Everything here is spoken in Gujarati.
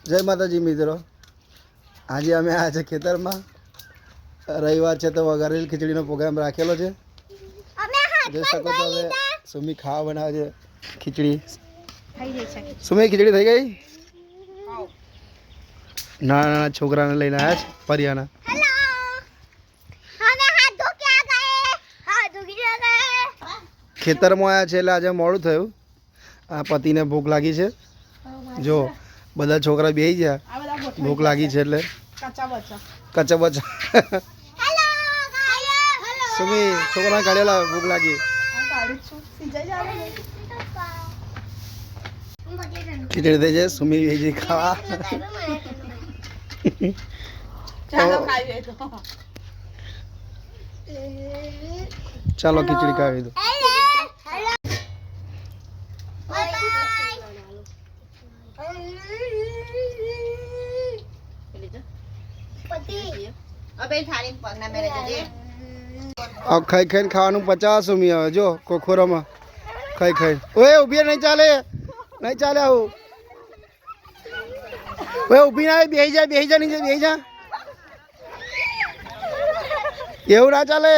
જય માતાજી મિત્રો, આજે અમે આવ્યા છે ખેતરમાં. રવિવાર છે તો વઘારેલ ખીચડીનો પ્રોગ્રામ રાખેલો છે. જોઈ શકો તો હવે સુમી ખાવા બનાવે છે ખીચડી. સુમી ખીચડી થઈ ગઈ. નાના નાના છોકરાને લઈને આવ્યા છે પરિયાના. ખેતરમાં આવ્યા છે એટલે આજે મોડું થયું. આ પતિને ભૂખ લાગી છે. જો બધા છોકરા બેસી ગયા, ભૂખ લાગી છે એટલે કચ્ચા બચ્ચા. સુમી છોકરા કાઢેલા, ભૂખ લાગી. ખીચડી થઈ જાય, સુમી બેસી જઈ ખાવા. ચાલો ખીચડી ખાવી દો. ખાઈ ખાઈને ખાવાનું 50 સુમી આવે. જો કોખોરામાં ખાઈ ખાઈ. ઓએ ઊભી નહીં ચાલે, નહીં ચાલે આવું. ઓએ ઊભી ના બેસી જા, બેસી જા, નીચે બેસી જા. એવું ના ચાલે.